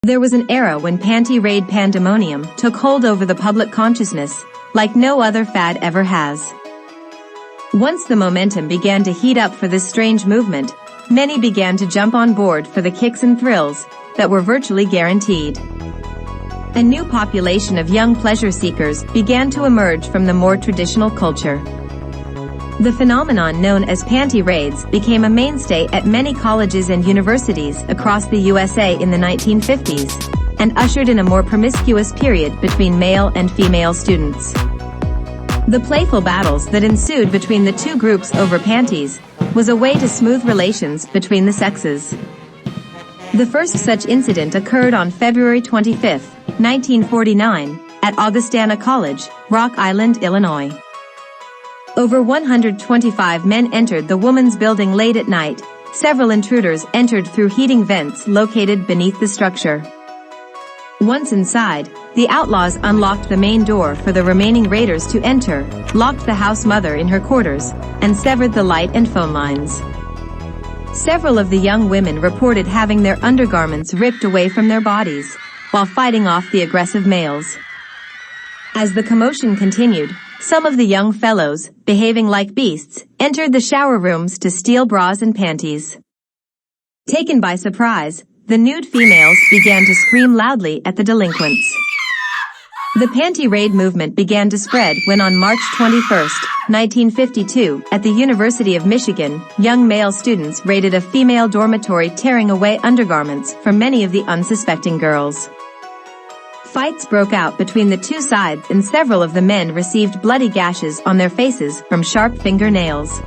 There was an era when panty raid pandemonium took hold over the public consciousness, like no other fad ever has. Once the momentum began to heat up for this strange movement, many began to jump on board for the kicks and thrills that were virtually guaranteed. A new population of young pleasure seekers began to emerge from the more traditional culture. The phenomenon known as panty raids became a mainstay at many colleges and universities across the USA in the 1950s, and ushered in a more promiscuous period between male and female students. The playful battles that ensued between the two groups over panties was a way to smooth relations between the sexes. The first such incident occurred on February 25, 1949, at Augustana College, Rock Island, Illinois. Over 125 men entered the women's building late at night. Several intruders entered through heating vents located beneath the structure. Once inside, the outlaws unlocked the main door for the remaining raiders to enter, locked the house mother in her quarters, and severed the light and phone lines. Several of the young women reported having their undergarments ripped away from their bodies, while fighting off the aggressive males. As the commotion continued, some of the young fellows, behaving like beasts, entered the shower rooms to steal bras and panties. Taken by surprise, the nude females began to scream loudly at the delinquents. The panty raid movement began to spread when on March 21, 1952, at the University of Michigan, young male students raided a female dormitory, tearing away undergarments from many of the unsuspecting girls. Fights broke out between the two sides and several of the men received bloody gashes on their faces from sharp fingernails.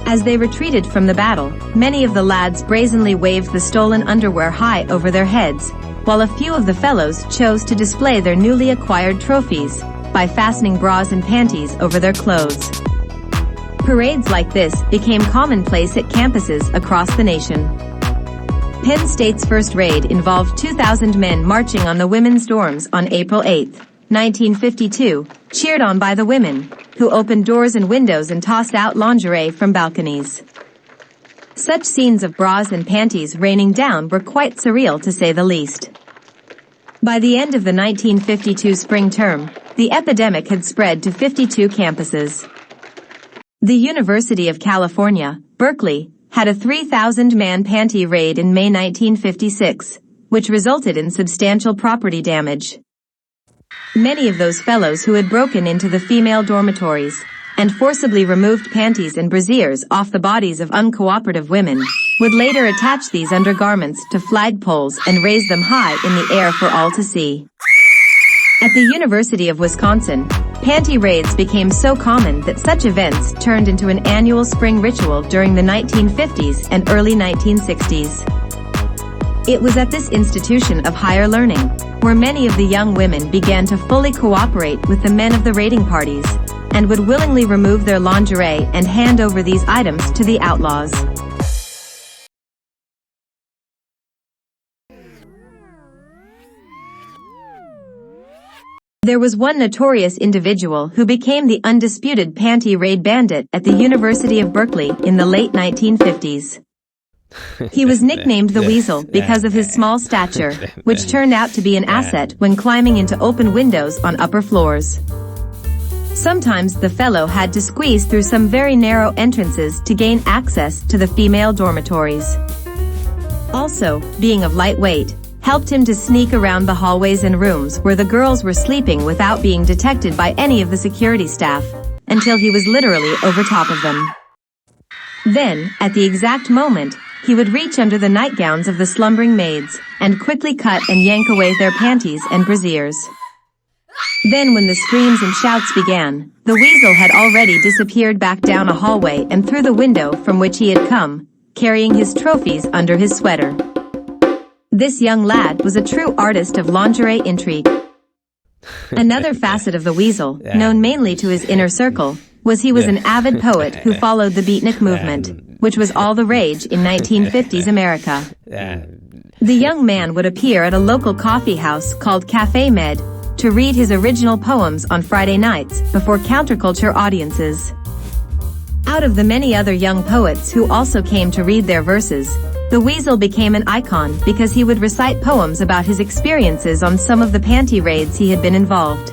As they retreated from the battle, many of the lads brazenly waved the stolen underwear high over their heads, while a few of the fellows chose to display their newly acquired trophies by fastening bras and panties over their clothes. Parades like this became commonplace at campuses across the nation. Penn State's first raid involved 2,000 men marching on the women's dorms on April 8, 1952, cheered on by the women, who opened doors and windows and tossed out lingerie from balconies. Such scenes of bras and panties raining down were quite surreal, to say the least. By the end of the 1952 spring term, the epidemic had spread to 52 campuses. The University of California, Berkeley, had a 3,000-man panty raid in May 1956, which resulted in substantial property damage. Many of those fellows who had broken into the female dormitories and forcibly removed panties and brassieres off the bodies of uncooperative women would later attach these undergarments to flagpoles and raise them high in the air for all to see. At the University of Wisconsin, panty raids became so common that such events turned into an annual spring ritual during the 1950s and early 1960s. It was at this institution of higher learning where many of the young women began to fully cooperate with the men of the raiding parties, and would willingly remove their lingerie and hand over these items to the outlaws. There was one notorious individual who became the undisputed panty raid bandit at the University of Berkeley in the late 1950s. He was nicknamed the Weasel because of his small stature, which turned out to be an asset when climbing into open windows on upper floors. Sometimes the fellow had to squeeze through some very narrow entrances to gain access to the female dormitories. Also, being of light weight, helped him to sneak around the hallways and rooms where the girls were sleeping without being detected by any of the security staff, until he was literally over top of them. Then, at the exact moment, he would reach under the nightgowns of the slumbering maids, and quickly cut and yank away their panties and brassieres. Then when the screams and shouts began, the Weasel had already disappeared back down a hallway and through the window from which he had come, carrying his trophies under his sweater. This young lad was a true artist of lingerie intrigue. Another facet of the Weasel, known mainly to his inner circle, was he was an avid poet who followed the beatnik movement, which was all the rage in 1950s America. The young man would appear at a local coffee house called Café Med to read his original poems on Friday nights before counterculture audiences. Out of the many other young poets who also came to read their verses, The Weasel became an icon because he would recite poems about his experiences on some of the panty raids he had been involved.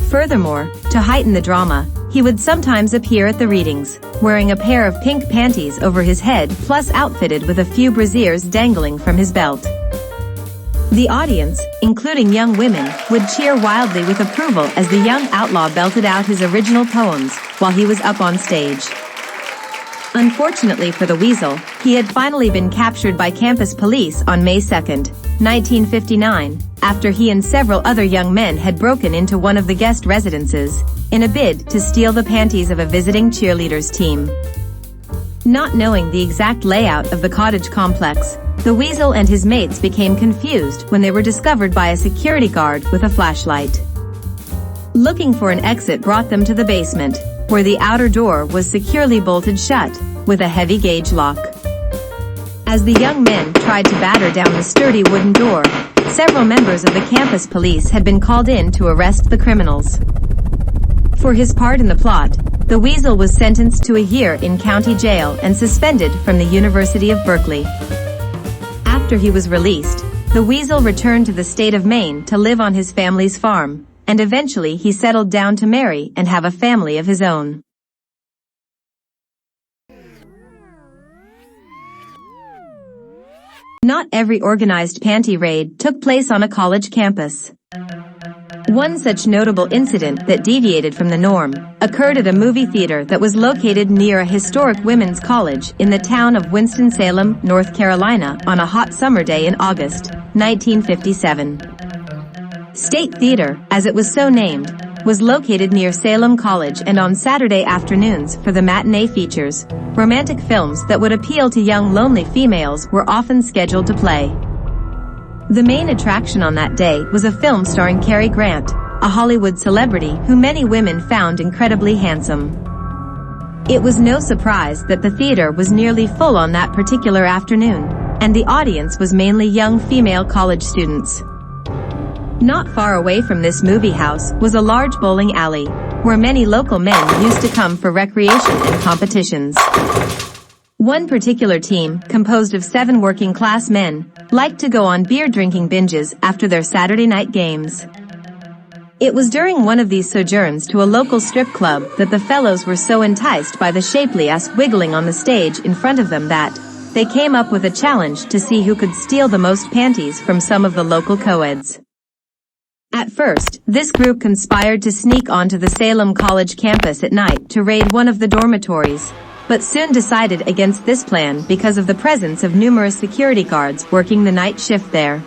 Furthermore, to heighten the drama, he would sometimes appear at the readings, wearing a pair of pink panties over his head plus outfitted with a few brassieres dangling from his belt. The audience, including young women, would cheer wildly with approval as the young outlaw belted out his original poems while he was up on stage. Unfortunately for the Weasel, he had finally been captured by campus police on May 2, 1959, after he and several other young men had broken into one of the guest residences, in a bid to steal the panties of a visiting cheerleaders team. Not knowing the exact layout of the cottage complex, the Weasel and his mates became confused when they were discovered by a security guard with a flashlight. Looking for an exit brought them to the basement, where the outer door was securely bolted shut, with a heavy gauge lock. As the young men tried to batter down the sturdy wooden door, several members of the campus police had been called in to arrest the criminals. For his part in the plot, the Weasel was sentenced to a year in county jail and suspended from the University of Berkeley. After he was released, the Weasel returned to the state of Maine to live on his family's farm, and eventually he settled down to marry and have a family of his own. Not every organized panty raid took place on a college campus. One such notable incident that deviated from the norm occurred at a movie theater that was located near a historic women's college in the town of Winston-Salem, North Carolina on a hot summer day in August, 1957. State Theater, as it was so named, was located near Salem College, and on Saturday afternoons for the matinee features, romantic films that would appeal to young lonely females were often scheduled to play. The main attraction on that day was a film starring Cary Grant, a Hollywood celebrity who many women found incredibly handsome. It was no surprise that the theater was nearly full on that particular afternoon, and the audience was mainly young female college students. Not far away from this movie house was a large bowling alley, where many local men used to come for recreation and competitions. One particular team, composed of 7 working-class men, liked to go on beer-drinking binges after their Saturday night games. It was during one of these sojourns to a local strip club that the fellows were so enticed by the shapely ass wiggling on the stage in front of them that they came up with a challenge to see who could steal the most panties from some of the local co-eds. At first, this group conspired to sneak onto the Salem College campus at night to raid one of the dormitories, but soon decided against this plan because of the presence of numerous security guards working the night shift there.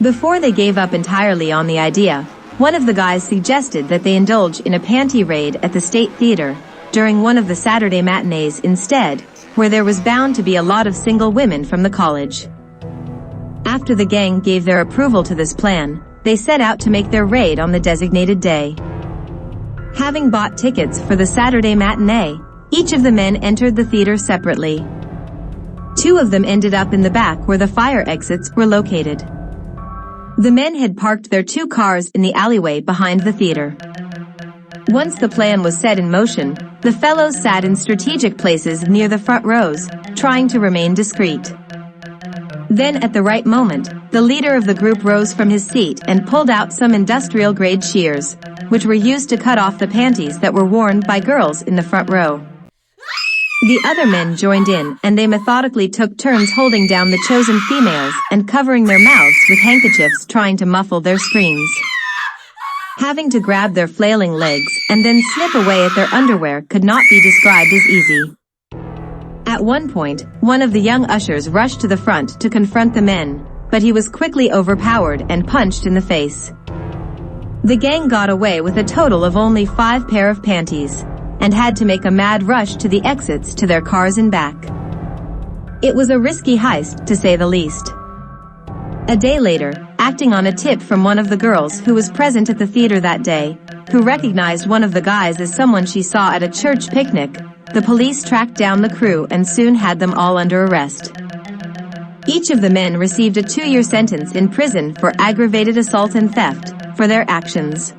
Before they gave up entirely on the idea, one of the guys suggested that they indulge in a panty raid at the State Theater during one of the Saturday matinees instead, where there was bound to be a lot of single women from the college. After the gang gave their approval to this plan, they set out to make their raid on the designated day. Having bought tickets for the Saturday matinee, each of the men entered the theater separately. 2 of them ended up in the back where the fire exits were located. The men had parked their 2 cars in the alleyway behind the theater. Once the plan was set in motion, the fellows sat in strategic places near the front rows, trying to remain discreet. Then at the right moment, the leader of the group rose from his seat and pulled out some industrial-grade shears, which were used to cut off the panties that were worn by girls in the front row. The other men joined in, and they methodically took turns holding down the chosen females and covering their mouths with handkerchiefs, trying to muffle their screams. Having to grab their flailing legs and then snip away at their underwear could not be described as easy. At one point, one of the young ushers rushed to the front to confront the men, but he was quickly overpowered and punched in the face. The gang got away with a total of only 5 pair of panties, and had to make a mad rush to the exits to their cars and back. It was a risky heist, to say the least. A day later, acting on a tip from one of the girls who was present at the theater that day, who recognized one of the guys as someone she saw at a church picnic, the police tracked down the crew and soon had them all under arrest. Each of the men received a 2-year sentence in prison for aggravated assault and theft for their actions.